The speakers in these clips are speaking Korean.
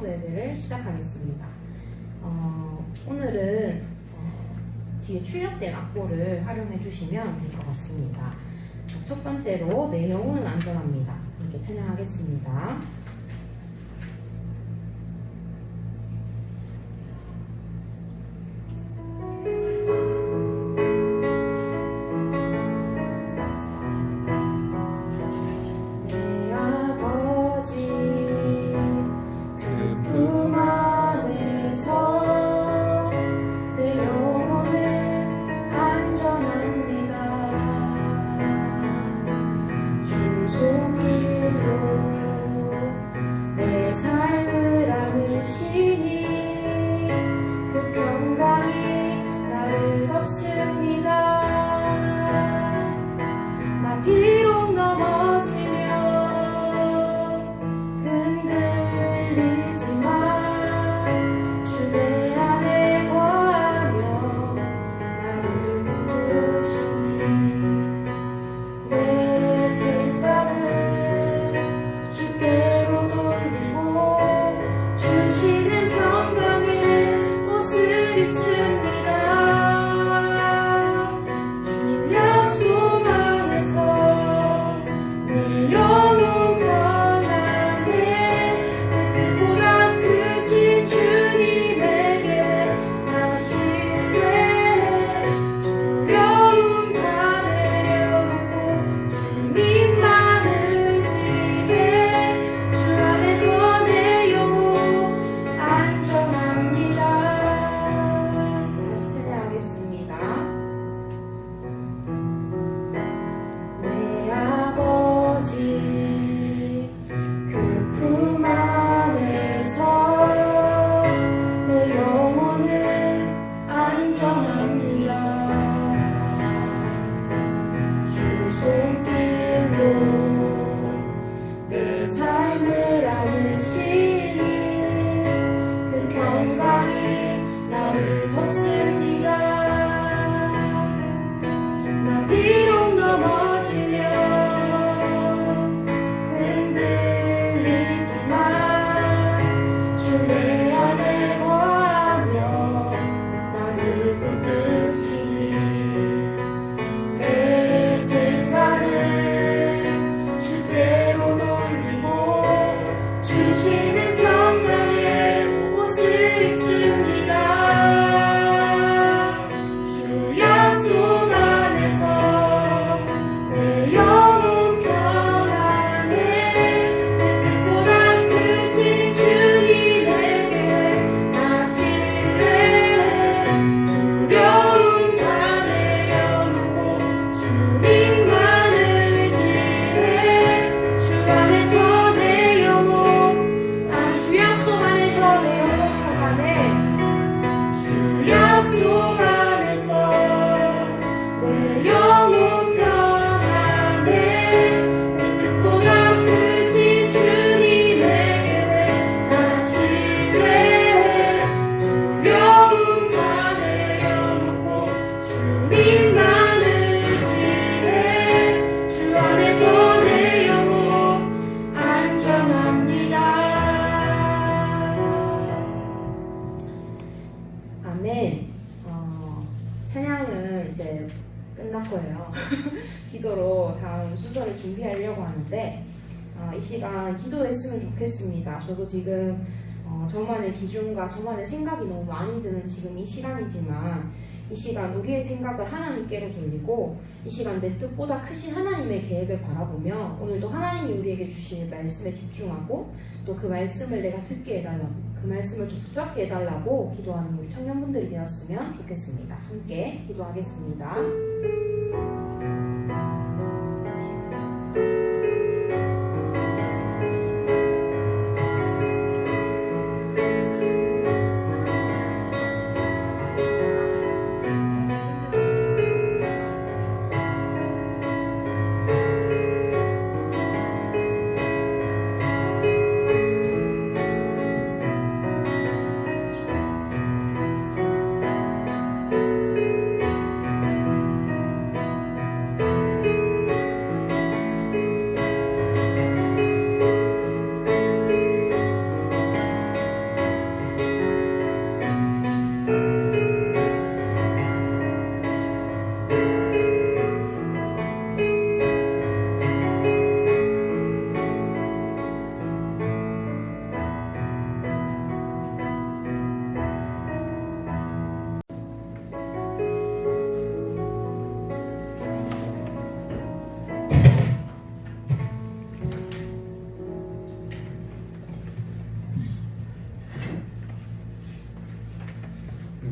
성도 예배를 시작하겠습니다. 오늘은 뒤에 출력된 악보를 활용해 주시면 될 것 같습니다. 첫 번째로 내 영혼은 안전합니다. 이렇게 찬양하겠습니다. 찬양은 이제 끝났고요. 기도로 다음 수절을 준비하려고 하는데 이 시간 기도했으면 좋겠습니다. 저도 지금 저만의 기준과 저만의 생각이 너무 많이 드는 지금 이 시간이지만 이 시간 우리의 생각을 하나님께로 돌리고 이 시간 내 뜻보다 크신 하나님의 계획을 바라보며 오늘도 하나님이 우리에게 주실 말씀에 집중하고 또 그 말씀을 내가 듣게 해달라고 그 말씀을 또 붙잡게 해달라고 기도하는 우리 청년분들이 되었으면 좋겠습니다. 함께 기도하겠습니다.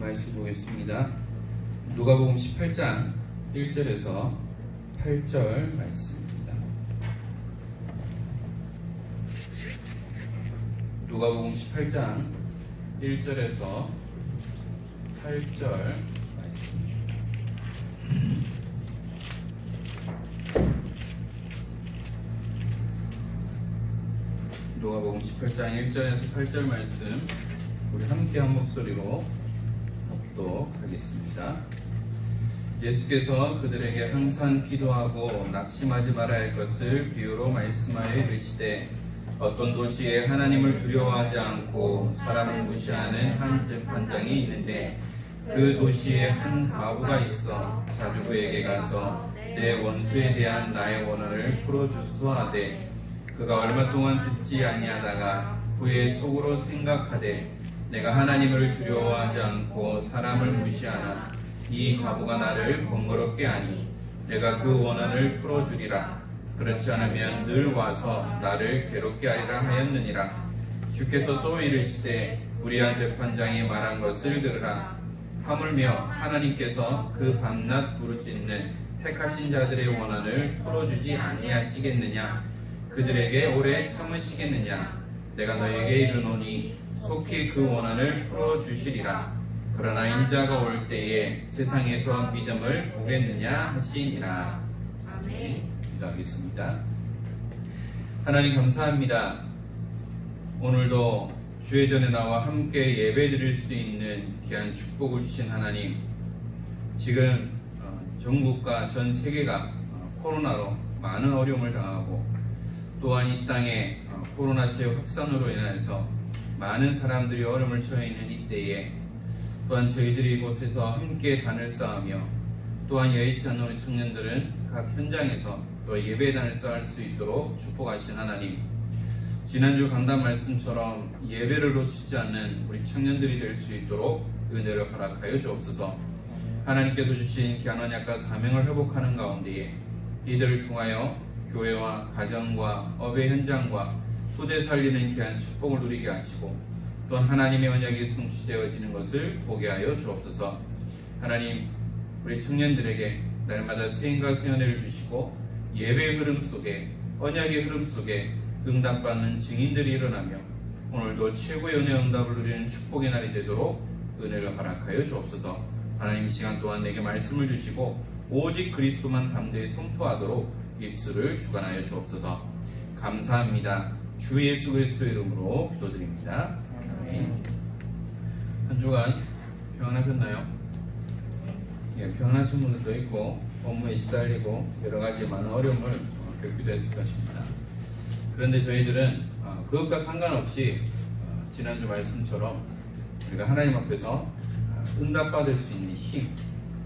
말씀 보겠습니다. 누가복음 18장 1절에서 8절 말씀입니다. 누가복음 18장 1절에서 8절 말씀. 누가복음 18장 1절에서 8절 말씀 우리 함께 한 목소리로 독독하겠습니다. 예수께서 그들에게 항상 기도하고 낙심하지 말아야 할 것을 비유로 말씀하여 이르시되 어떤 도시에 하나님을 두려워하지 않고 사람을 무시하는 한 재판장이 있는데 그 도시에 한 과부가 있어 자주 그에게 가서 내 원수에 대한 나의 원한을 풀어주소서 하되 그가 얼마 동안 듣지 아니하다가 후에 속으로 생각하되 내가 하나님을 두려워하지 않고 사람을 무시하나 이 과부가 나를 번거롭게 하니 내가 그 원한을 풀어주리라. 그렇지 않으면 늘 와서 나를 괴롭게 하리라 하였느니라. 주께서 또 이르시되 불의한 재판장이 말한 것을 들으라. 하물며 하나님께서 그 밤낮 부르짖는 택하신 자들의 원한을 풀어주지 아니하시겠느냐. 그들에게 오래 참으시겠느냐. 내가 너에게 이르노니 속히 그 원한을 풀어주시리라. 그러나 인자가 올 때에 세상에서 믿음을 보겠느냐 하시니라. 아멘. 기도하겠습니다. 하나님 감사합니다. 오늘도 주의 전에 나와 함께 예배드릴 수 있는 귀한 축복을 주신 하나님, 지금 전국과 전 세계가 코로나로 많은 어려움을 당하고 또한 이 땅에 코로나 재확산으로 인해서 많은 사람들이 어려움을 처해 있는 이때에 또한 저희들이 이곳에서 함께 단을 쌓으며 또한 여의치 않는 우리 청년들은 각 현장에서 또 예배단을 쌓을 수 있도록 축복하신 하나님, 지난주 강단 말씀처럼 예배를 놓치지 않는 우리 청년들이 될 수 있도록 은혜를 허락하여 주옵소서. 하나님께서 주신 귀한 언약과 사명을 회복하는 가운데에 이들을 통하여 교회와 가정과 업의 현장과 후대 살리는 귀한 축복을 누리게 하시고 또한 하나님의 언약이 성취되어지는 것을 보게 하여 주옵소서. 하나님, 우리 청년들에게 날마다 세인과 세연회를 주시고 예배의 흐름 속에 언약의 흐름 속에 응답받는 증인들이 일어나며 오늘도 최고의 은혜 응답을 누리는 축복의 날이 되도록 은혜를 허락하여 주옵소서. 하나님, 이 시간 또한 내게 말씀을 주시고 오직 그리스도만 담대히 선포하도록 입술을 주관하여 주옵소서. 감사합니다. 주 예수 그리스도의 이름으로 기도드립니다. 아멘. 한 주간 평안하셨나요? 예, 평안하신 분들도 있고 업무에 시달리고 여러 가지 많은 어려움을 겪기도 했을 것입니다. 그런데 저희들은 그것과 상관없이 지난주 말씀처럼 우리가 하나님 앞에서 응답받을 수 있는 힘,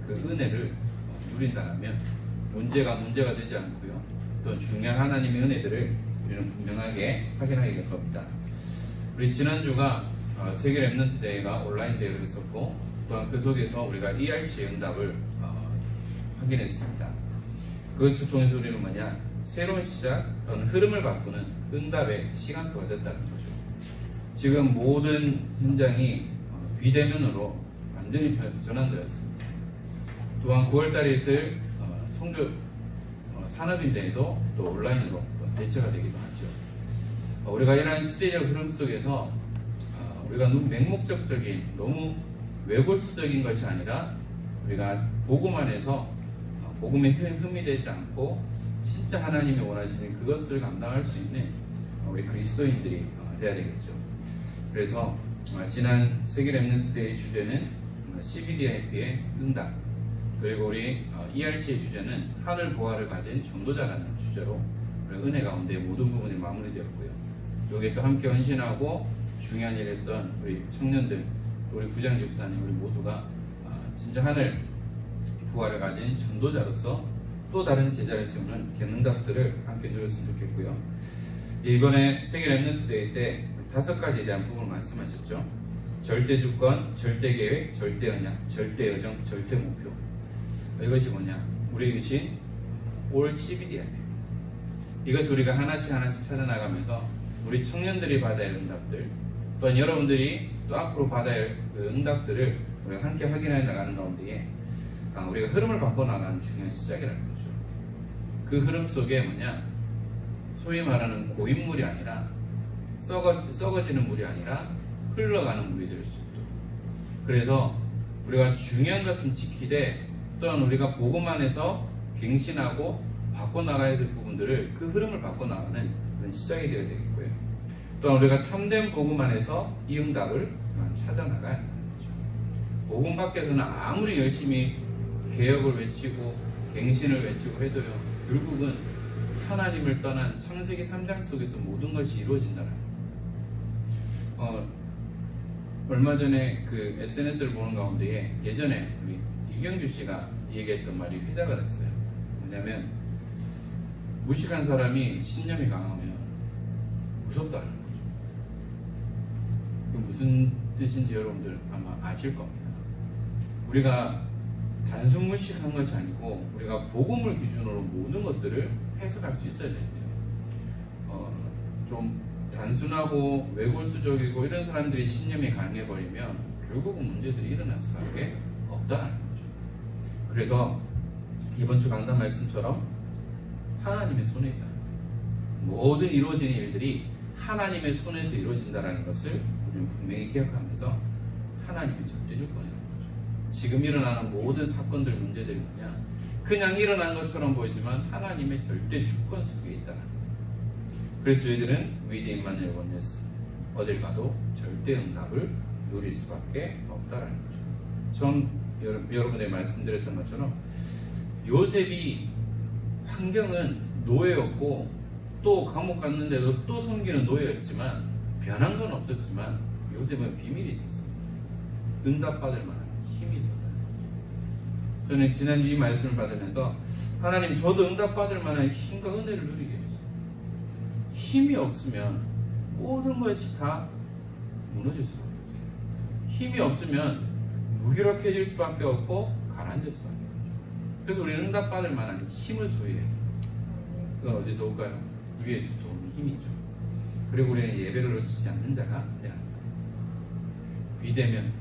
그 은혜를 누린다면 문제가 되지 않고요. 또 중요한 하나님의 은혜들을 우리는 분명하게 확인하게 될 겁니다. 우리 지난주가 세계 랩넌트 대회가 온라인 대회로 있었고 또한 그 속에서 우리가 ERC의 응답을 확인했습니다. 그것을 통해서 우리는 뭐냐? 새로운 시작 또는 흐름을 바꾸는 응답의 시간표가 됐다는 거죠. 지금 모든 현장이 비대면으로 완전히 전환되었습니다. 또한 9월달에 있을 성교 산업인대회도 또 온라인으로 대체가 되기도 하죠. 우리가 이러한 시대적 흐름 속에서 우리가 너무 맹목적적인, 너무 외골수적인 것이 아니라 우리가 복음 안에서 복음에 흠이 되지 않고 진짜 하나님이 원하시는 그것을 감당할 수 있는 우리 그리스도인들이 되어야 되겠죠. 그래서 지난 세계 랩넌트 데이 주제는 CBDIP의 응답, 그리고 우리 ERC의 주제는 하늘 보화를 가진 전도자라는 주제로 은혜 가운데 모든 부분이 마무리되었고요. 여기에 또 함께 헌신하고 중요한 일을 했던 우리 청년들, 우리 부장 집사님, 우리 모두가 진짜 하늘 부활을 가진 전도자로서 또 다른 제자를 세우는 응답들을 함께 누렸으면 좋겠고요. 이번에 세계 랩넌트 데이 때 5가지에 대한 부분을 말씀하셨죠. 절대 주권, 절대 계획, 절대 언약, 절대 여정, 절대 목표. 이것이 뭐냐? 우리의 유신 올 CBDI. 이것을 우리가 하나씩 찾아나가면서 우리 청년들이 받아야 할 응답들, 또한 여러분들이 또 앞으로 받아야 할 그 응답들을 우리가 함께 확인해 나가는 가운데에 우리가 흐름을 바꿔 나가는 중요한 시작이라는 거죠. 그 흐름 속에 뭐냐, 소위 말하는 고인물이 아니라 썩어지는 물이 아니라 흘러가는 물이 될 수 있도록. 그래서 우리가 중요한 것은 지키되 또한 우리가 복음 안에서 갱신하고 바꿔나가야 될 부분들을 그 흐름을 바꿔나가는 그런 시작이 되어야 되겠고요. 또한 우리가 참된 복음 안에서 이 응답을 찾아나가야 하는 거죠. 복음 밖에서는 아무리 열심히 개혁을 외치고 갱신을 외치고 해도요, 결국은 하나님을 떠난 창세기 3장 속에서 모든 것이 이루어진다는 거예요. 얼마 전에 그 SNS를 보는 가운데에 예전에 우리 이경규 씨가 얘기했던 말이 회자가 됐어요. 뭐냐면 무식한 사람이 신념이 강하면 무섭다는 거죠. 그 무슨 뜻인지 여러분들 아마 아실 겁니다. 우리가 단순 무식한 것이 아니고 우리가 복음을 기준으로 모든 것들을 해석할 수 있어야 되는데요. 좀 단순하고 외골수적이고 이런 사람들이 신념이 강해버리면 결국은 문제들이 일어날 수밖에 없다는 거죠. 그래서 이번 주 강단 말씀처럼 하나님의 손에 있다. 모든 이루어지는 일들이 하나님의 손에서 이루어진다는 것을 우리는 분명히 기억하면서 하나님의 절대 주권이라는 거죠. 지금 일어나는 모든 사건들, 문제들이 뭐냐, 그냥 일어난 것처럼 보이지만 하나님의 절대 주권 속에 있다는 거예요. 그래서 저희들은 위드 임마누엘 원네스, 어딜 가도 절대 응답을 누릴 수밖에 없다는 거죠. 전 여러분에게 말씀드렸던 것처럼 요셉이 환경은 노예였고 또 감옥 갔는데도 또 섬기는 노예였지만 변한 건 없었지만 요셉은 비밀이 있었어요. 응답받을 만한 힘이 있었다. 저는 지난주 이 말씀을 받으면서 하나님, 저도 응답받을 만한 힘과 은혜를 누리게 해주세요. 힘이 없으면 모든 것이 다 무너질 수밖에 없어요. 힘이 없으면 무기력해질 수밖에 없고 가라앉을 수밖에 없어요. 그래서 우리는 응답받을 만한 힘을 소유해야 돼요. 그건 어디서 올까요? 위에서부터 오는 힘이죠. 그리고 우리는 예배를 놓치지 않는 자가 돼야 합니다. 비대면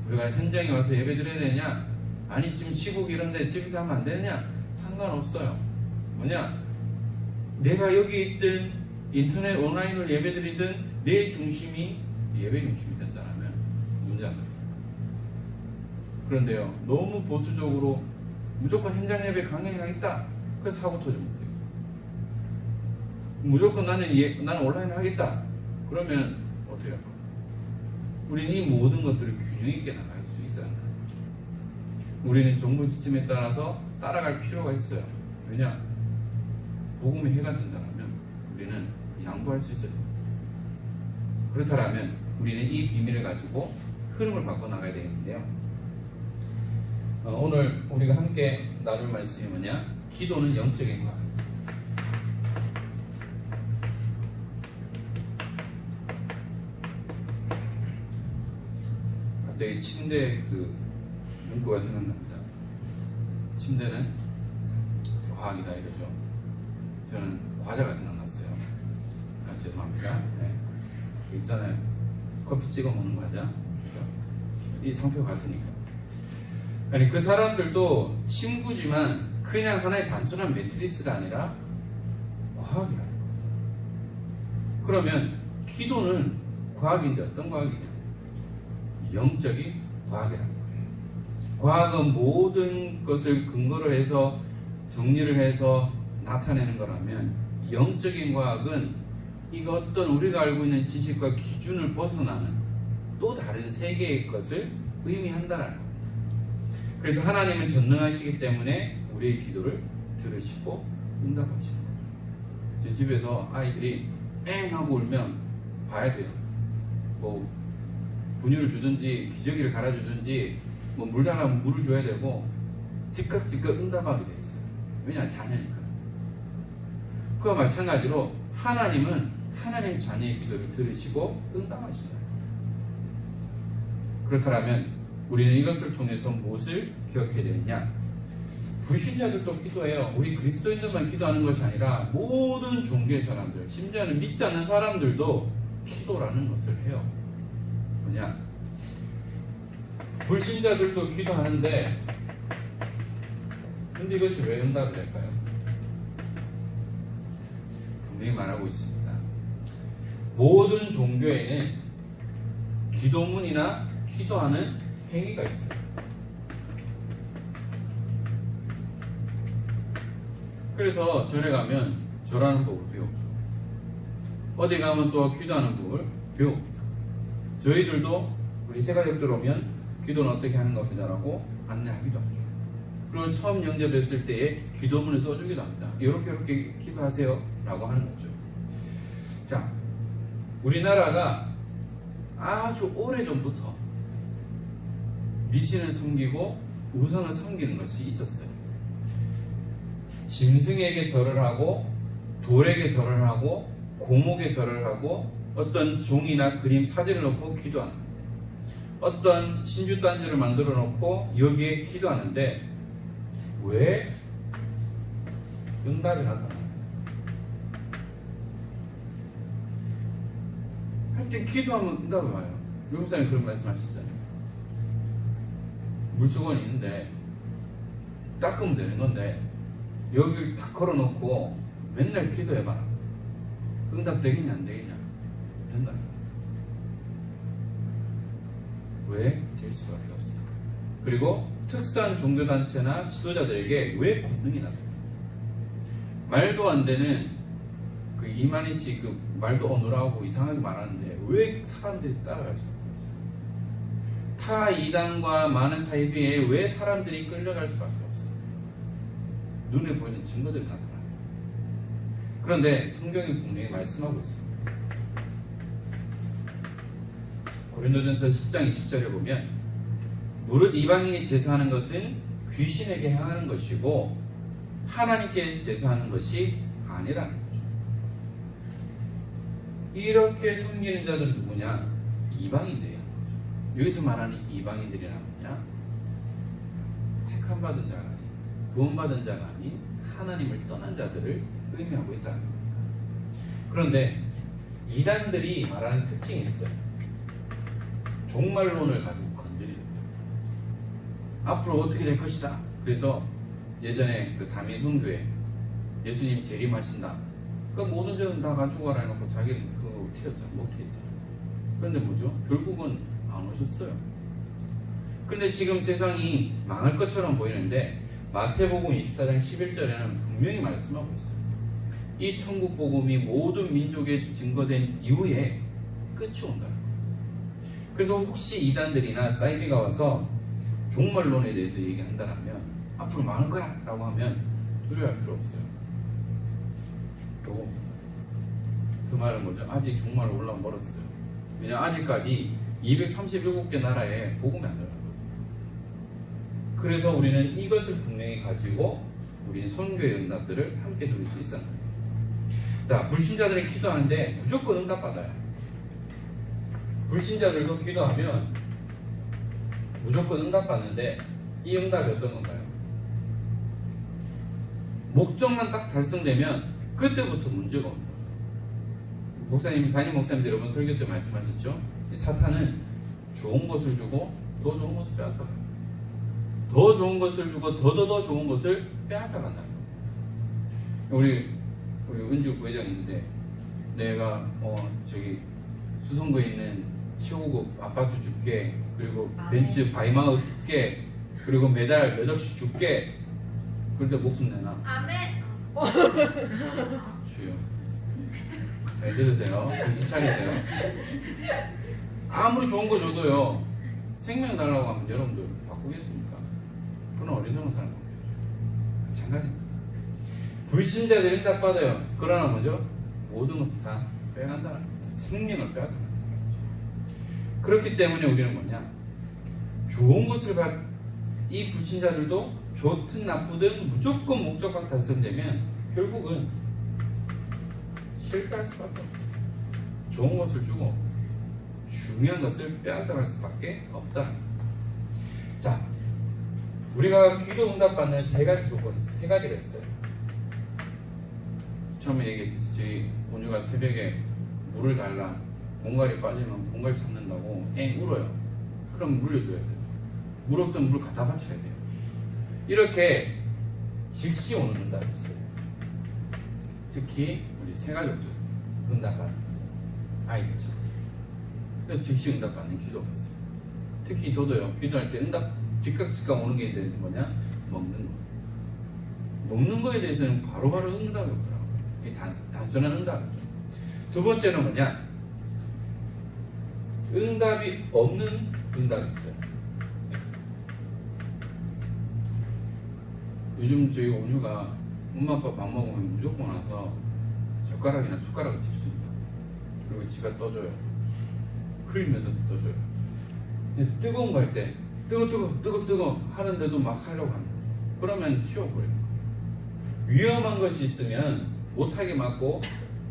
우리가 현장에 와서 예배 드려야 되냐? 아니 지금 시국 이런데 집에서 하면 안 되느냐? 상관없어요. 뭐냐? 내가 여기 있든 인터넷 온라인으로 예배 드리든 내 중심이 예배 중심이 된다면 문제가 됩니다. 그런데요, 너무 보수적으로 무조건 현장 예배 강행하겠다, 그래서 사고 터지면 돼요. 무조건 나는 온라인 하겠다, 그러면 어떻게 할까? 우리는 이 모든 것들을 균형 있게 나갈 수 있어야 합니다. 우리는 정부 지침에 따라서 따라갈 필요가 있어요. 왜냐? 복음이 해가 된다면 우리는 양보할 수 있어요. 그렇다면 우리는 이 비밀을 가지고 흐름을 바꿔나가야 되겠는데요. 오늘 우리가 함께 나눌 말씀이 뭐냐? 기도는 영적인 과학입니다. 갑자기 침대 그 문구가 생각납니다. 침대는 과학이다 이거죠. 저는 과자가 생각났어요. 죄송합니다. 네. 있잖아요. 커피 찍어 먹는 과자. 그렇죠? 이 상표 같으니까. 아니 그 사람들도 침구지만 그냥 하나의 단순한 매트리스가 아니라 과학이라는 겁니다. 그러면 기도는 과학인데 어떤 과학이냐? 영적인 과학이라는 거예요. 과학은 모든 것을 근거로 해서 정리를 해서 나타내는 거라면 영적인 과학은 이거 어떤 우리가 알고 있는 지식과 기준을 벗어나는 또 다른 세계의 것을 의미한다는 겁니다. 그래서 하나님은 전능하시기 때문에 우리의 기도를 들으시고 응답하시는 거예요. 제 집에서 아이들이 엥 하고 울면 봐야 돼요. 뭐 분유를 주든지 기저귀를 갈아주든지 뭐 물 달라면 물을 줘야 되고 즉각 응답하게 되어 있어요. 왜냐? 자녀니까. 그와 마찬가지로 하나님은 하나님 자녀의 기도를 들으시고 응답하신다. 그렇다면 우리는 이것을 통해서 무엇을 기억해야 되느냐? 불신자들도 기도해요. 우리 그리스도인들만 기도하는 것이 아니라 모든 종교의 사람들, 심지어는 믿지 않는 사람들도 기도라는 것을 해요. 뭐냐? 불신자들도 기도하는데 근데 이것이 왜 응답이 될까요? 분명히 말하고 있습니다. 모든 종교에는 기도문이나 기도하는 행위가 있어요. 그래서 절에 가면 절하는 법을 배우죠. 어디 가면 또 기도하는 법을 배웁니다. 저희들도 우리 새가족들 오면 기도는 어떻게 하는 겁니다라고 안내하기도 하죠. 그리고 처음 영접했을 때에 기도문을 써주기도 합니다. 이렇게 기도하세요 라고 하는 거죠. 자, 우리나라가 아주 오래전부터 미신을 섬기고 우상을 섬기는 것이 있었어요. 짐승에게 절을 하고 돌에게 절을 하고 고목에 절을 하고 어떤 종이나 그림 사진을 놓고 기도하는 거예요. 어떤 신주단지를 만들어 놓고 여기에 기도하는데 왜 응답이 나타나요? 하여튼 기도하면 응답이 와요. 용사님 그런 말씀하시잖아요. 물수건이 있는데 닦으면 되는 건데 여기를 딱 걸어놓고 맨날 기도해봐라. 응답 되겠냐 안 되겠냐? 된다. 왜? 될 수밖에 없어요. 그리고 특수한 종교단체나 지도자들에게 왜 권능이 나타나요? 말도 안 되는 그 이만희 씨 그 말도 어눌하고 이상하게 말하는데 왜 사람들이 따라갈 수밖에 없어요? 타 이단과 많은 사이비에 왜 사람들이 끌려갈 수밖에 없어요? 눈에 보이는 증거들이 나타나요. 그런데 성경이 분명히 말씀하고 있습니다. 고린도전서 10장 20절에 보면 무릇 이방인이 제사하는 것은 귀신에게 행하는 것이고 하나님께 제사하는 것이 아니라는 거죠. 이렇게 섬기는 자들은 누구냐? 이방인들이야. 여기서 말하는 이방인들이란 뭐냐? 택함 받은 자가 아닌, 구원받은 자가 아닌 하나님을 떠난 자들을 의미하고 있다는 겁니다. 그런데 이단들이 말하는 특징이 있어요. 종말론을 가지고 건드립니다. 앞으로 어떻게 될 것이다. 그래서 예전에 그 다미성교회 예수님 재림하신다. 그 모든 죄는 다 가지고 가라 해놓고 자기는 그거 튀었잖아. 못 튀었잖아. 그런데 뭐죠? 결국은 안 오셨어요. 근데 지금 세상이 망할 것처럼 보이는데 마태복음 24장 11절에는 분명히 말씀하고 있어요. 이 천국 복음이 모든 민족에 증거된 이후에 끝이 온다는 거예요. 그래서 혹시 이단들이나 사이비가 와서 종말론에 대해서 얘기한다면 앞으로 망할 거야 라고 하면 두려워할 필요 없어요. 그 말은 뭐죠? 아직 종말 올라 멀었어요. 왜냐하면 아직까지 237개 나라에 복음이 안 들어갔거든요. 그래서 우리는 이것을 분명히 가지고 우리는 선교의 응답들을 함께 누릴 수 있었는 거예요. 자, 불신자들이 기도하는데 무조건 응답받아요. 불신자들도 기도하면 무조건 응답받는데 이 응답이 어떤 건가요? 목적만 딱 달성되면 그때부터 문제가 옵니다. 목사님, 담임 목사님 여러분 설교 때 말씀하셨죠? 사탄은 좋은 것을 주고 더 좋은 것을 빼앗아가요. 더 좋은 것을 주고 더 좋은 것을 빼앗아간다는 겁니다. 우리 은주 부회장인데 내가 저기 수성구에 있는 최고급 아파트 줄게, 그리고 벤츠 바이마우 줄게, 그리고 매달 몇 억씩 줄게. 그런데 목숨 내놔. 아멘. 주여. 잘 들으세요. 정신 차리세요. 아무리 좋은 거 줘도요, 생명 달라고 하면 여러분들 바꾸겠습니까? 그건 어리석은 사람 바뀌어줘. 마찬가지입니다. 불신자들이 응답받아요. 그러나 뭐죠? 모든 것을 다 빼간다는 겁니다. 생명을 빼앗아간다는 거죠. 그렇기 때문에 우리는 뭐냐? 좋은 것을 이 불신자들도 좋든 나쁘든 무조건 목적과 달성되면 결국은 실패할 수밖에 없어요. 좋은 것을 주고 중요한 것을 빼앗아갈 수밖에 없다는 겁니다. 자, 우리가 기도 응답받는 세 가지 조건이 세 가지가 있어요. 처음에 얘기했듯이 본주가 새벽에 물을 달라, 공갈이 빠지면 공갈 찾는다고 앵 울어요. 그럼 물려줘야 돼요. 물 없으면 물 갖다 바쳐야 돼요. 이렇게 즉시 오는 응답이 있어요. 특히 우리 생활력적 응답받는 아이들죠. 그래서 즉시 응답받는 기도가 있어요. 특히 저도요, 기도할 때 응답 즉각 오는 게 있는데 뭐냐? 먹는 거. 먹는 거에 대해서는 바로바로 응답이 오더라고요. 이게 단순한 응답이죠. 두 번째는 뭐냐? 응답이 없는 응답이 있어요. 요즘 저희 온유가 엄마 아빠 밥 먹으면 무조건 와서 젓가락이나 숟가락을 집습니다. 그리고 지가 떠줘요. 흘리면서 떠줘요. 뜨거운 거 할 때 뜨거 하는데도 막 하려고 하는 거죠. 그러면 치워버려요. 위험한 것이 있으면 못하게 막고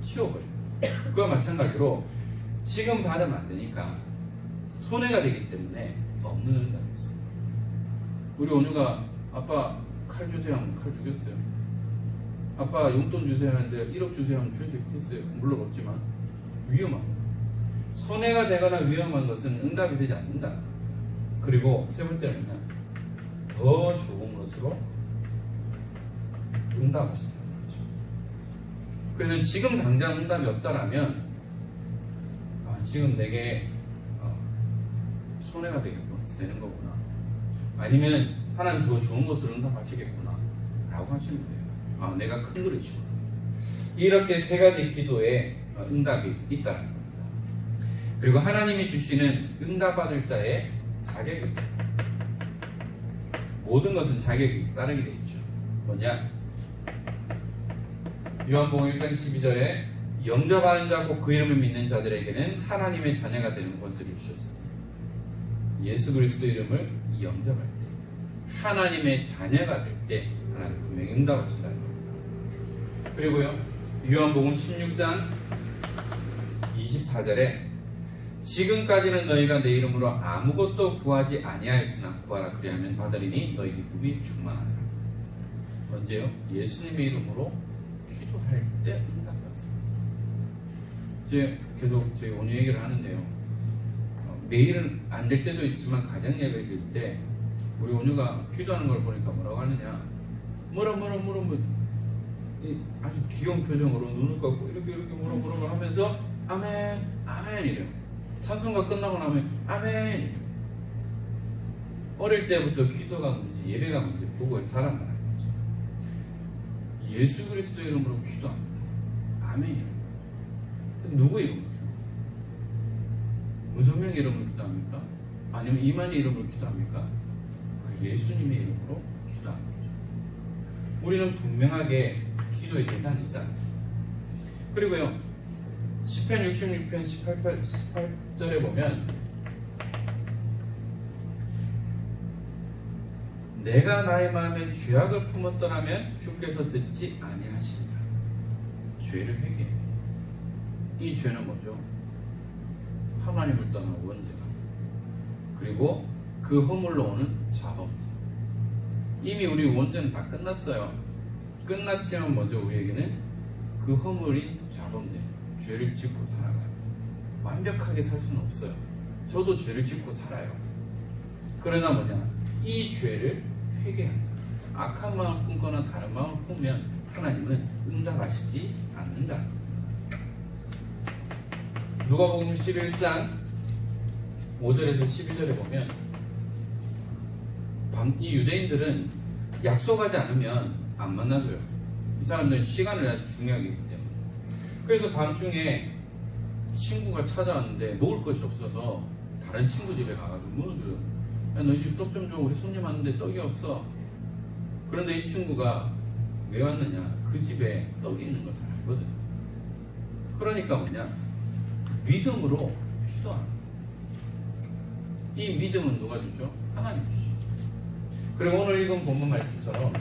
치워버려요. 그와 마찬가지로 지금 받으면 안 되니까 손해가 되기 때문에 없는 응답이 있어요. 우리 온유가 아빠 칼 주세요 하면 칼 주겠어요. 아빠 용돈 주세요 하는데 1억 주세요 하면 줄 수 있겠어요. 물론 없지만 위험한 거예요. 손해가 되거나 위험한 것은 응답이 되지 않는다. 그리고 세 번째는 더 좋은 것으로 응답하신다는 거죠. 그래서 지금 당장 응답이 없다라면 지금 내게 손해가 되는 거구나. 아니면 하나님 더 좋은 것으로 응답하시겠구나 라고 하시면 돼요. 내가 큰 그릇이구나. 이렇게 세 가지 기도에 응답이 있다는 겁니다. 그리고 하나님이 주시는 응답받을 자의 자격이 있어요. 모든 것은 자격이 따르게 되어 있죠. 뭐냐? 요한복음 1장 12절에 영접하는 자 곧 그 이름을 믿는 자들에게는 하나님의 자녀가 되는 권세를 주셨습니다. 예수 그리스도 이름을 영접할 때, 하나님의 자녀가 될 때 하나님 분명히 응답하신다는 겁니다. 그리고요, 요한복음 16장 24절에 지금까지는 너희가 내 이름으로 아무것도 구하지 아니하였으나 구하라 그리하면 받으리니 너희 기쁨이 충만하리라. 언제요? 예수님의 이름으로 기도할 때 응답받습니다. 이제 계속 제 오늘 얘기를 하는데요. 매일은 안 될 때도 있지만 가정 예배 드릴 때 우리 온유가 기도하는 걸 보니까 뭐라고 하느냐? 뭐라 아주 귀여운 표정으로 눈을 감고 이렇게 뭐라 하면서 아멘 아멘 이래요. 찬송가 끝나고 나면 아멘 이래요. 어릴 때부터 기도가 뭔지 예배가 뭔지 보고 자란 말하는 거죠. 예수 그리스도 이름으로 기도합니다. 아멘. 누구 이름으로 기도합니까? 문성명 이름으로 기도합니까? 아니면 이만희 이름으로 기도합니까? 그 예수님의 이름으로 기도하는 거죠. 우리는 분명하게 기도의 대상이 있다. 그리고요, 시편 66편 18절에 보면 내가 나의 마음에 죄악을 품었더라면 주께서 듣지 아니하시리라. 죄를 회개해. 이 죄는 뭐죠? 하나님을 떠난 원죄감, 그리고 그 허물로 오는 자범. 이미 우리 원죄는 다 끝났어요. 끝났지만 먼저 우리에게는 그 허물인 자범죄, 죄를 짓고 살아가요. 완벽하게 살 수는 없어요. 저도 죄를 짓고 살아요. 그러나 뭐냐? 이 죄를 회개합니다. 악한 마음 품거나 다른 마음을 품으면 하나님은 응답하시지 않는다. 누가복음 11장 5절에서 12절에 보면 이 유대인들은 약속하지 않으면 안 만나줘요. 이 사람들은 시간을 아주 중요하게 하기 때문에. 그래서 밤중에 친구가 찾아왔는데 먹을 것이 없어서 다른 친구 집에 가가지고 문을 두드려요. 야, 너희 집 떡 좀 줘. 우리 손님 왔는데 떡이 없어. 그런데 이 친구가 왜 왔느냐? 그 집에 떡이 있는 것을 알거든. 그러니까 뭐냐? 믿음으로 기도하는 거예요. 이 믿음은 누가 주죠? 하나님 주시죠. 그리고 오늘 읽은 본문 말씀처럼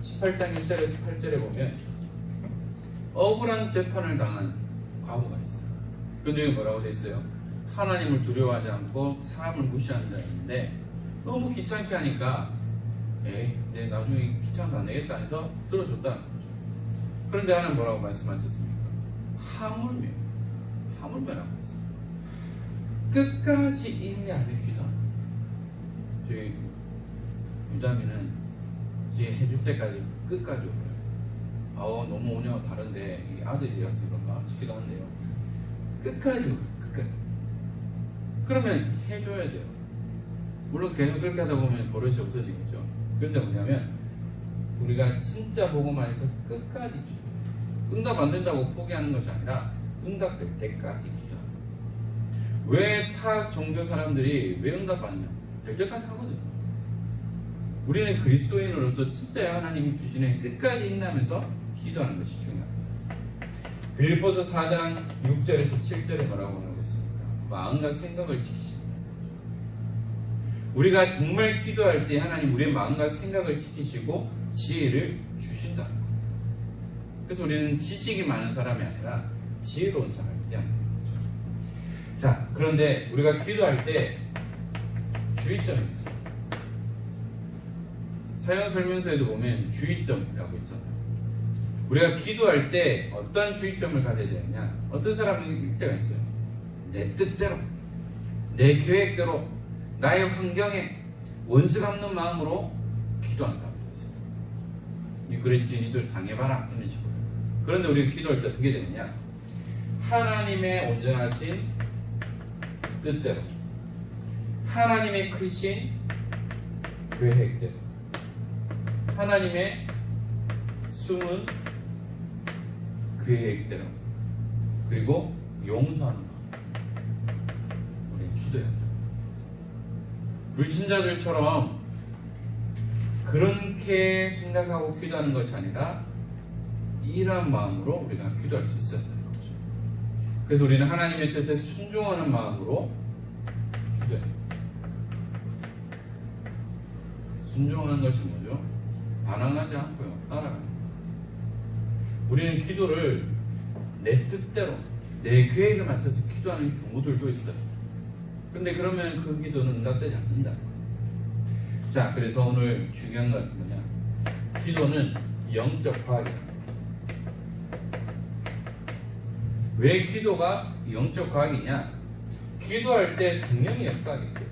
18장 1절에서 8절에 보면 억울한 재판을 당한 과부가 있어요. 근데 여기 뭐라고 되어 있어요? 하나님을 두려워하지 않고 사람을 무시하는 자였는데 너무 귀찮게 하니까 내 나중에 귀찮아서 안 되겠다 해서 들어줬다는 거죠. 그런데 하나님 뭐라고 말씀하셨습니까? 하물며라고 했어요. 끝까지 인내하는 기도합니다. 저희 유담이는 제 해줄 때까지 끝까지 울어요. 너무 오냐고 다른데 이 아들이라서 그런가 싶기도 한데요. 끝까지 울어요. 끝까지. 그러면 해줘야 돼요. 물론 계속 그렇게 하다 보면 버릇이 없어지겠죠. 그런데 뭐냐면 우리가 진짜 복음만 해서 끝까지 기도해요. 응답 안 된다고 포기하는 것이 아니라 응답될 때까지 기도해요. 왜 타 종교 사람들이 왜 응답 받냐? 될 때까지 하거든요. 우리는 그리스도인으로서 진짜 하나님이 주시는 끝까지 인내하면서 기도하는 것이 중요합니다. 빌립보서 4장 6절에서 7절에 뭐라고 하고 있습니까? 마음과 생각을 지키십니다. 우리가 정말 기도할 때 하나님 우리의 마음과 생각을 지키시고 지혜를 주신다. 그래서 우리는 지식이 많은 사람이 아니라 지혜로운 사람이야. 자, 그런데 우리가 기도할 때 주의점이 있어요. 사용 설명서에도 보면 주의점이라고 있잖아요. 우리가 기도할 때 어떤 주의점을 가져야 되느냐? 어떤 사람은 때가 있어요. 내 뜻대로, 내 계획대로, 나의 환경에 원수 갚는 마음으로 기도하는 사람도 있어요. 그렇지, 니들 당해봐라 이런 식으로. 그런데 우리가 기도할 때 어떻게 되느냐? 하나님의 온전하신 뜻대로, 하나님의 크신 계획대로, 하나님의 숨은 계획대로, 그리고 용서하는 마음, 우리는 기도해야 돼요. 불신자들처럼 그렇게 생각하고 기도하는 것이 아니라 이러한 마음으로 우리가 기도할 수 있어야 돼요. 그래서 우리는 하나님의 뜻에 순종하는 마음으로 기도해요. 순종하는 것이 뭐죠? 반항하지 않고요. 따라가는 거예요. 우리는 기도를 내 뜻대로, 내 계획에 맞춰서 기도하는 경우들도 있어요. 그런데 그러면 그 기도는 응답되지 않는다는 거예요. 자, 그래서 오늘 중요한 건 뭐냐? 기도는 영적 과학이다. 왜 기도가 영적 과학이냐? 기도할 때 성령이 역사하기 때문에.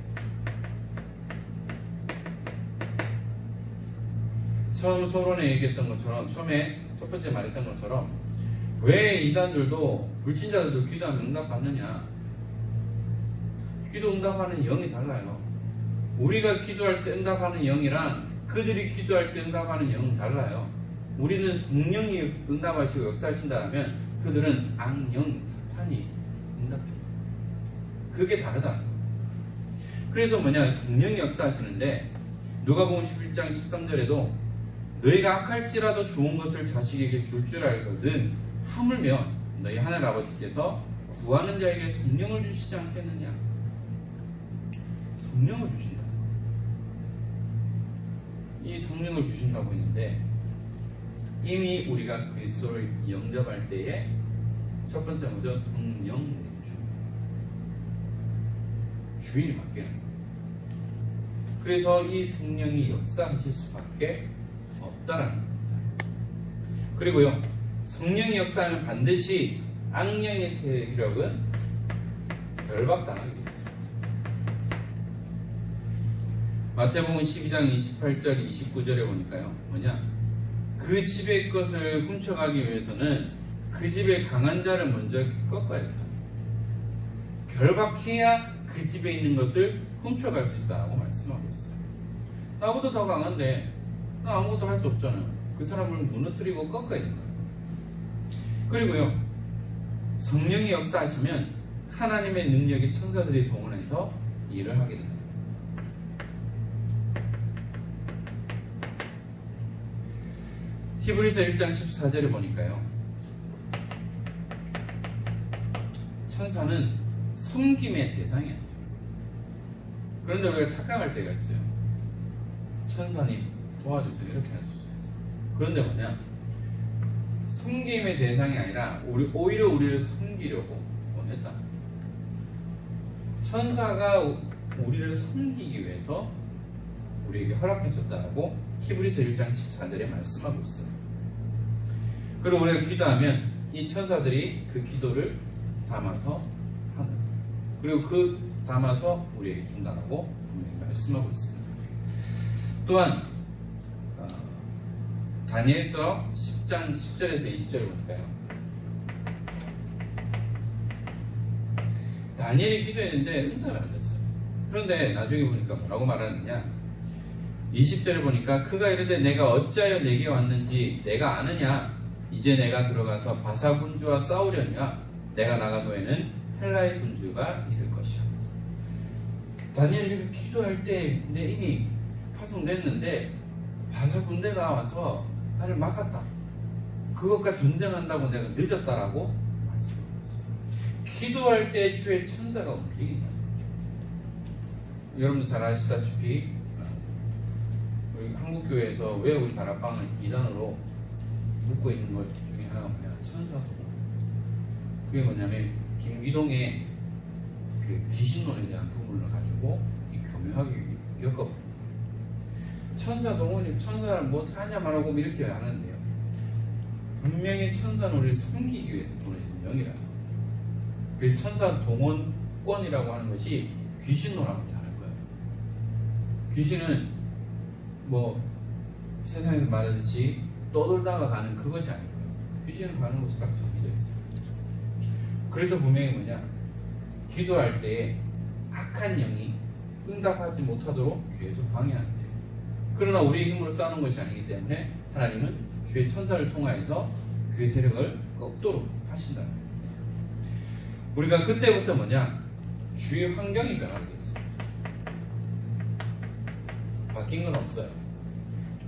처음 서론에 얘기했던 것처럼, 처음에 첫 번째 말했던 것처럼, 왜 이단들도 불신자들도 기도하면 응답받느냐? 기도 응답하는 영이 달라요. 우리가 기도할 때 응답하는 영이랑 그들이 기도할 때 응답하는 영은 달라요. 우리는 성령이 응답하시고 역사하신다면 그들은 악령, 사탄이 응답 줍니다. 그게 다르다. 그래서 뭐냐, 성령이 역사하시는데 누가복음 11장 13절에도 너희가 악할지라도 좋은 것을 자식에게 줄 줄 알거든 하물며 너희 하늘 아버지께서 구하는 자에게 성령을 주시지 않겠느냐. 성령을 주신다. 이 성령을 주신다고 했는데 이미 우리가 그리스도를 영접할 때에 첫 번째 먼저 성령 주인이 맡겨야 합니다. 그래서 이 성령이 역사하실 수밖에 없다라는 겁니다. 그리고요, 성령이 역사하면 반드시 악령의 세력은 결박당하게 되어 있습니다. 마태복음 12장 28절 29절에 보니까요, 뭐냐, 그 집의 것을 훔쳐가기 위해서는 그 집의 강한 자를 먼저 꺾어야 된다. 결박해야 그 집에 있는 것을 훔쳐갈 수 있다고 말씀하고 있어요. 나보다 더 강한데 나 아무것도 할 수 없잖아요. 그 사람을 무너뜨리고 꺾어야 된다. 그리고요, 성령이 역사하시면 하나님의 능력이 천사들이 동원해서 일을 하게 됩니다. 히브리서 1장 14절에 보니까요, 천사는 섬김의 대상이 아니에요. 그런데 우리가 착각할 때가 있어요. 천사님 도와주세요 이렇게 할 수도 있어요. 그런데 뭐냐, 섬김의 대상이 아니라 오히려 우리를 섬기려고 원했다. 천사가 우리를 섬기기 위해서 우리에게 허락하셨다라고 히브리서 1장 14절에 말씀하고 있어요. 그리고 우리가 기도하면 이 천사들이 그 기도를 담아서 하는, 그리고 그 담아서 우리에게 준다라고 분명히 말씀하고 있습니다. 또한 다니엘서 10장 10절에서 20절을 볼까요? 다니엘이 기도했는데 응답이 안 됐어요. 그런데 나중에 보니까 뭐라고 말하느냐, 20절에 보니까 그가 이르되 내가 어찌하여 내게 왔는지 내가 아느냐, 이제 내가 들어가서 바사 군주와 싸우려니와 내가 나가도에는 헬라의 군주가 이를 것이라. 다니엘이 기도할 때 내 이미 파송됐는데 바사 군대가 와서 나를 막았다, 그것과 전쟁한다고 내가 늦었다라고 말씀했어요. 기도할 때 주의 천사가 움직인다. 여러분도 잘 아시다시피 우리 한국교회에서 왜 우리 다락방을 이단으로 묶고 있는 것 중에 하나가 뭐냐면 천사도. 그게 뭐냐면 김기동의 그 귀신론에 대한 부분을 가지고 교묘하게 엮었거든요. 천사동원이 천사를 뭐 하냐 말하고 이렇게 하는데요, 분명히 천사는 우리를 섬기기 위해서 보내진 영이라고. 그 천사 동원권이라고 하는 것이 귀신론하고 다른 거예요. 귀신은 뭐 세상에서 말하듯이 떠돌다가 가는 그것이 아니고요. 귀신은 가는 곳이 딱 정해져 있어요. 그래서 분명히 뭐냐, 기도할 때 악한 영이 응답하지 못하도록 계속 방해하는데요. 그러나 우리의 힘으로 싸우는 것이 아니기 때문에 하나님은 주의 천사를 통하여서 그 세력을 꺾도록 하신다는 거예요. 우리가 그때부터 뭐냐, 주의 환경이 변하게 됐습니다. 바뀐 건 없어요.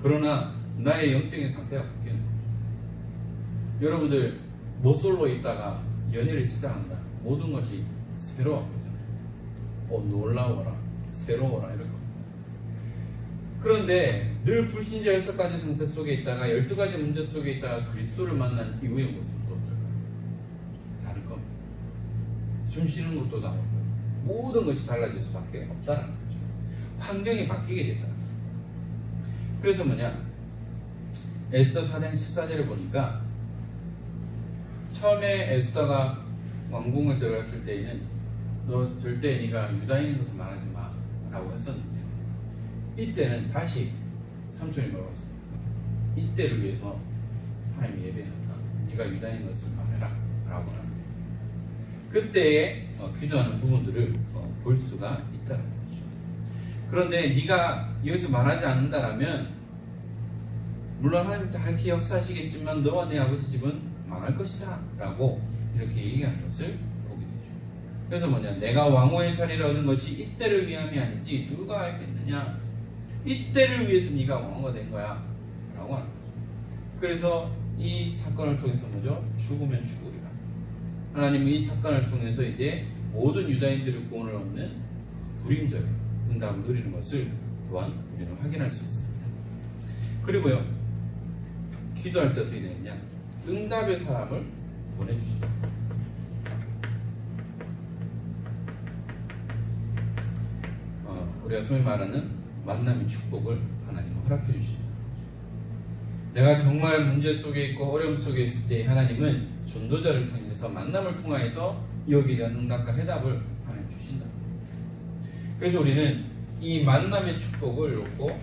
그러나 나의 영적인 상태가 바뀌는 거죠. 여러분들 모쏠로 있다가 연애를 시작한다, 모든 것이 새로운 거죠. 놀라워라, 새로워라, 이럴 겁니다. 그런데 늘 불신자 6가지 상태 속에 있다가 12가지 문제 속에 있다가 그리스도를 만난 이후의 모습은 또 어떨까요? 다를 겁니다. 숨 쉬는 것도 다르고 모든 것이 달라질 수밖에 없다는 거죠. 환경이 바뀌게 됐다는 거예요. 그래서 뭐냐, 에스더 4장 14절을 보니까 처음에 에스더가 왕궁을 들어갔을 때에는 너 절대 네가 유다인인 것을 말하지 마 라고 했었는데요, 이때는 다시 삼촌이 뭐라고 했습니까? 이때를 위해서 하나님이 예배한다, 네가 유다인인 것을 말해라 라고 합니다. 그때에 기도하는 부분들을 볼 수가 있다는 거죠. 그런데 네가 여기서 말하지 않는다라면 물론 하나님 다 이렇게 역사하시겠지만 너와 내 아버지 집은 망할 것이다 라고 이렇게 얘기하는 것을 보게 되죠. 그래서 뭐냐, 내가 왕후의 자리를 얻은 것이 이때를 위함이 아니지 누가 알겠느냐, 이때를 위해서 네가 왕후가 된 거야 라고 하는 거죠. 그래서 이 사건을 통해서 뭐죠? 죽으면 죽으리라. 하나님은 이 사건을 통해서 이제 모든 유다인들의 구원을 얻는 불임절의 응답을 누리는 것을 또한 우리는 확인할 수 있습니다. 그리고요, 기도할 때 어떻게 되느냐, 응답의 사람을 보내주시다. 우리가 소위 말하는 만남의 축복을 하나님은 허락해 주시는 거죠. 내가 정말 문제 속에 있고 어려움 속에 있을 때 하나님은 전도자를 통해서 만남을 통하여서 여기에 대한 응답과 해답을 하나님 주신다. 그래서 우리는 이 만남의 축복을 놓고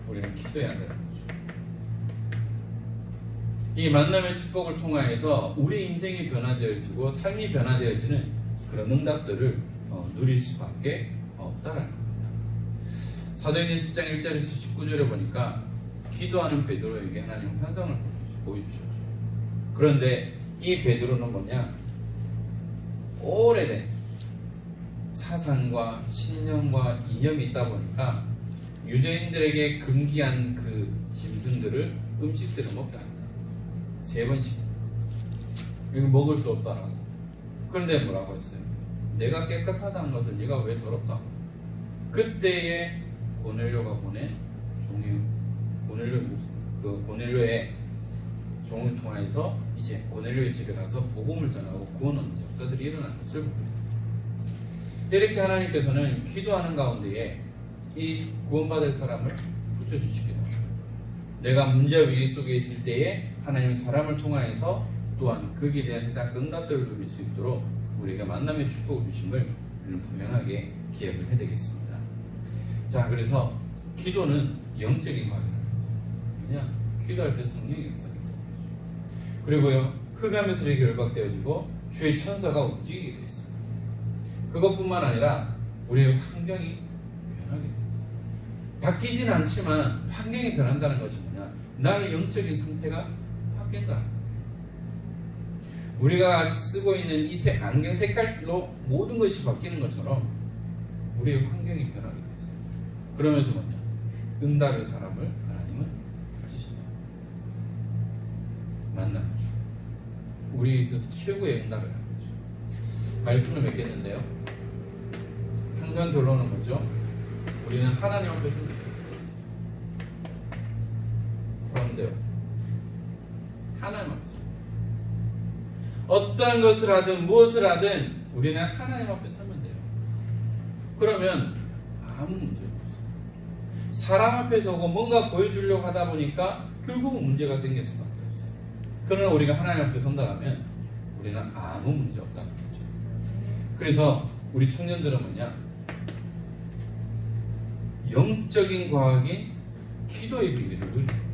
우리는 기도해야 한다는 거죠. 이 만남의 축복을 통하여서 우리 인생이 변화되어지고 삶이 변화되어지는 그런 응답들을 누릴 수밖에 없다라는 겁니다. 사도행전 10장 1절에서 19절에 보니까 기도하는 베드로에게 하나님은 환상을 보여주셨죠. 그런데 이 베드로는 뭐냐, 오래된 사상과 신념과 이념이 있다 보니까 유대인들에게 금기한 그 짐승들을, 음식들을 먹게 합니다. 3번씩. 이거 먹을 수 없다라고. 그런데 뭐라고 했어요? 내가 깨끗하다는 것을 네가 왜 더럽다? 그때에 고넬료가 보낸 종이, 고넬료의 종을 통해서 이제 고넬료의 집에 가서 복음을 전하고 구원하는 역사들이 일어나는 것을 보게 됩니다. 이렇게 하나님께서는 기도하는 가운데에 이 구원받을 사람을 붙여주시기도 합니다. 내가 문제 위기 속에 있을 때에 하나님은 사람을 통하여서 또한 거기에 대한 해답, 응답들을 누릴 수 있도록 우리에게 만남의 축복을 주심을 우리는 분명하게 기억을 해야 되겠습니다. 자, 그래서 기도는 영적인 과정이에요. 왜냐? 기도할 때 성령의 역사가 있다고 그러죠. 그리고요, 흑암의 세력이 결박되어지고 주의 천사가 움직이게 되어 있습니다. 그것뿐만 아니라 우리의 환경이 변하게 되어 있어요. 바뀌지는 않지만 환경이 변한다는 것이 뭐냐? 나의 영적인 상태가 바뀐다는 거예요. 우리가 쓰고 있는 이 안경 색깔로 모든 것이 바뀌는 것처럼 우리의 환경이 변하게 되어 있어요. 그러면서 뭐냐? 응답의 사람을 하나님은 주신다. 만나는 주. 우리에 있어서 최고의 응답을 하는 거죠. 말씀을 맺겠는데요. 항상 결론은 뭐죠? 우리는 하나님 앞에 섭니다. 그런데요, 하나님 앞에 섭니다. 어떠한 것을 하든 무엇을 하든 우리는 하나님 앞에 서면 돼요. 그러면 아무 문제가 없어요. 사람 앞에 서고 뭔가 보여주려고 하다 보니까 결국은 문제가 생길 수밖에 없어요. 그러나 우리가 하나님 앞에 선다면 우리는 아무 문제 없다는 거죠. 그래서 우리 청년들은 뭐냐? 영적인 과학인 기도의 비밀을 누리는 겁니다.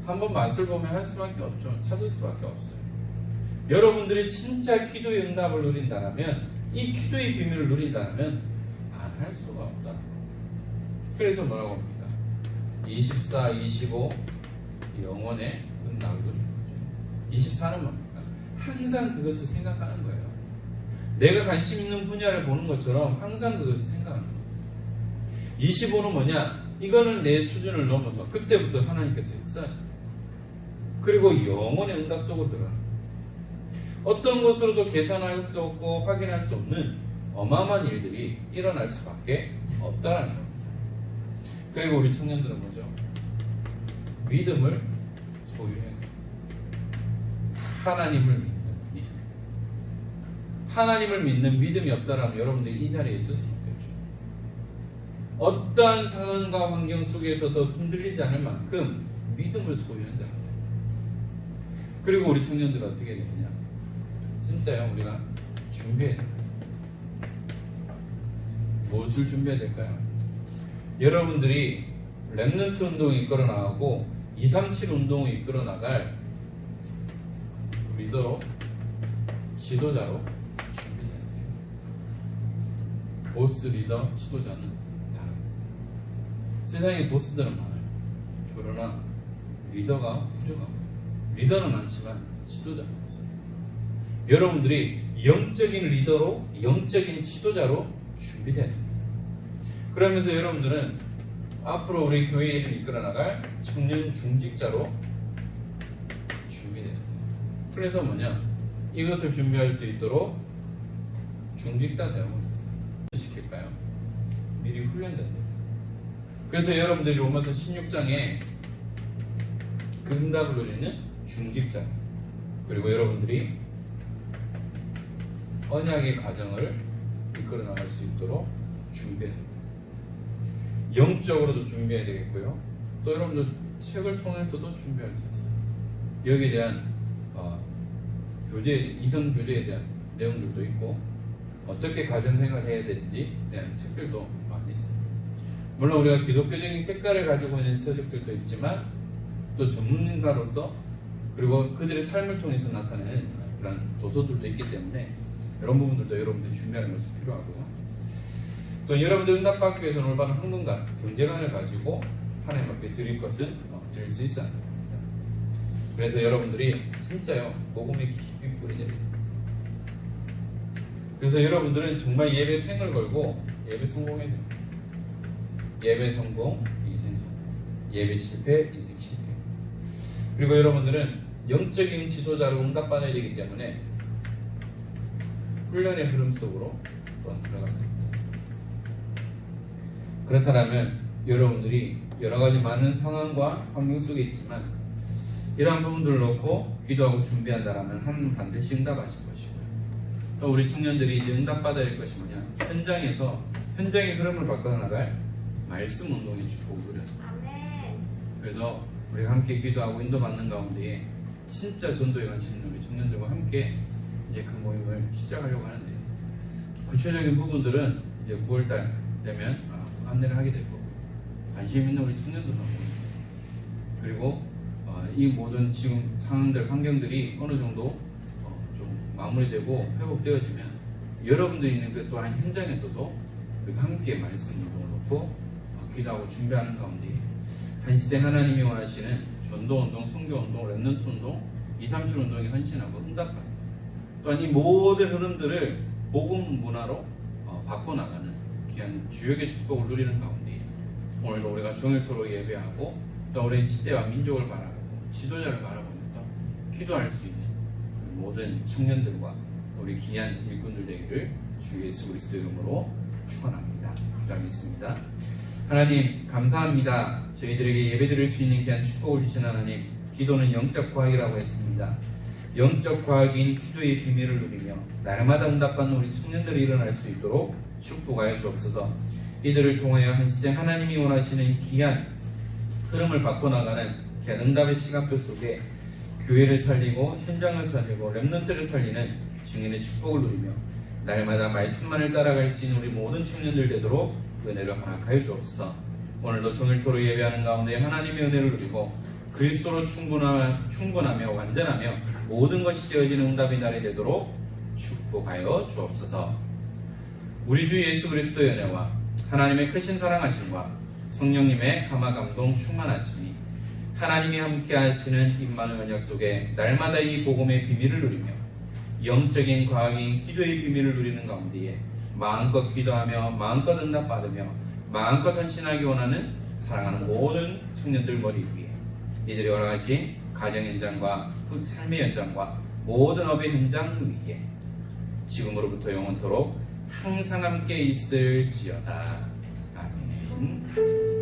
한번 맛을 보면 할 수밖에 없죠. 찾을 수밖에 없어요. 여러분들이 진짜 기도의 응답을 누린다면, 이 기도의 비밀을 누린다면 안 할 수가 없다는 거예요. 그래서 뭐라고 합니까? 24, 25 영원의 응답을 누리는 거죠. 24는 뭡니까? 항상 그것을 생각하는 거예요. 내가 관심 있는 분야를 보는 것처럼 항상 그것을 생각하는 거예요. 25는 뭐냐? 이거는 내 수준을 넘어서 그때부터 하나님께서 역사하신다. 그리고 영원의 응답 속으로 들어가는 거예요. 어떤 것으로도 계산할 수 없고 확인할 수 없는 어마어마한 일들이 일어날 수밖에 없다는 겁니다. 그리고 우리 청년들은 뭐죠? 믿음을 소유해야 됩니다. 하나님을 믿는 믿음. 하나님을 믿는 믿음이 없다면 여러분들이 이 자리에 있을 수 없겠죠. 어떠한 상황과 환경 속에서도 흔들리지 않을 만큼 믿음을 소유한 자가 돼요. 그리고 우리 청년들은 어떻게 되느냐? 진짜요, 우리가 준비해야 됩니다. 무엇을 준비해야 될까요? 여러분들이 렘넌트 운동을 이끌어 나가고 237 운동을 이끌어 나갈 리더로, 지도자로 준비해야 돼요. 보스, 리더, 지도자는 다릅니다. 세상에 보스들은 많아요. 그러나 리더가 부족하고요. 리더는 많지만 지도자는 없어요. 여러분들이 영적인 리더로, 영적인 지도자로 준비돼야 됩니다. 그러면서 여러분들은 앞으로 우리 교회를 이끌어 나갈 청년 중직자로 준비돼야 돼요. 그래서 뭐냐? 이것을 준비할 수 있도록 중직자 대학을 했어요. 시킬까요? 미리 훈련돼야 돼요. 그래서 여러분들이 로마서 16장에 그 응답을 누리는 중직자, 그리고 여러분들이 언약의 과정을 이끌어 나갈 수 있도록 준비해야 됩니다. 영적으로도 준비해야 되겠고요. 또 여러분들 책을 통해서도 준비할 수 있어요. 여기에 대한 교제, 이성 교제에 대한 내용들도 있고, 어떻게 가정생활을 해야 되는지에 대한 책들도 많이 있어요. 물론 우리가 기독교적인 색깔을 가지고 있는 서적들도 있지만, 또 전문가로서 그리고 그들의 삶을 통해서 나타내는 그런 도서들도 있기 때문에 이런 부분들도 여러분들이 준비하는 것이 필요하고요. 또 여러분들 응답받기 위해서는 올바른 헌금과 경제관을 가지고 하나님 앞에 드릴 것은 드릴 수 있어야 합니다. 그래서 여러분들이 진짜요, 복음의 깊이 뿌리내야 됩니다. 그래서 여러분들은 정말 예배 생을 걸고 예배 성공해야 됩니다. 예배 성공, 인생 성공. 예배 실패, 인생 실패. 그리고 여러분들은 영적인 지도자로 응답받아야 되기 때문에 훈련의 흐름 속으로 들어가야 됩니다. 그렇다면 여러분들이 여러 가지 많은 상황과 환경 속에 있지만 이러한 부분들을 놓고 기도하고 준비한다면 하나님은 반드시 응답하실 것이고요. 또 우리 청년들이 이제 응답받아야 할 것이 뭐냐? 현장의 흐름을 바꿔나갈 말씀 운동의 축복을 누려요. 그래서 우리가 함께 기도하고 인도받는 가운데에 진짜 전도에 관심 있는 우리 청년들과 함께 이제 그 모임을 시작하려고 하는데요. 구체적인 부분들은 이제 9월달 되면 안내를 하게 될 거고, 관심 있는 우리 청년들만 모입니다. 그리고 이 모든 지금 상황들, 환경들이 어느 정도 좀 마무리되고 회복되어지면 여러분들이 있는 그 또한 현장에서도 우리가 함께 말씀 운동을 놓고 기도하고 준비하는 가운데 한 시대 하나님이 원하시는 전도운동, 선교운동, 렘넌트운동, 237 운동에 헌신하고 응답하는, 또한 이 모든 흐름들을 복음 문화로 바꿔나가는 귀한 주역의 축복을 누리는 가운데 오늘도 우리가 종일토록 예배하고 또 우리 시대와 민족을 바라보고 지도자를 바라보면서 기도할 수 있는 모든 청년들과 우리 귀한 일꾼들 되기를 주 예수 그리스도의 이름으로 축원합니다. 기도하겠습니다. 하나님 감사합니다. 저희들에게 예배드릴 수 있는 귀한 축복을 주신 하나님, 기도는 영적 과학이라고 했습니다. 영적 과학인 기도의 비밀을 누리며 날마다 응답받는 우리 청년들이 일어날 수 있도록 축복하여 주옵소서. 이들을 통하여 한 시대 하나님이 원하시는 귀한 흐름을 바꿔나가는 귀한 응답의 시간표 속에 교회를 살리고 현장을 살리고 렘넌트를 살리는 증인의 축복을 누리며 날마다 말씀만을 따라갈 수 있는 우리 모든 청년들 되도록 은혜를 허락하여 주옵소서. 오늘도 종일토록 예배하는 가운데 하나님의 은혜를 누리고 그리스도로 충분하며 완전하며 모든 것이 되어지는 응답의 날이 되도록 축복하여 주옵소서. 우리 주 예수 그리스도의 은혜와 하나님의 크신 사랑하심과 성령님의 감화 감동 충만하심이 하나님이 함께 하시는 임마누엘 언약 속에 날마다 이 복음의 비밀을 누리며 영적인 과학인 기도의 비밀을 누리는 가운데에 마음껏 기도하며 마음껏 응답받으며 마음껏 헌신하기 원하는 사랑하는 모든 청년들 머리 위에 이들이 원하신 가정 현장과 삶의 현장과 모든 업의 현장 위에 지금으로부터 영원토록 항상 함께 있을지어다. 아멘.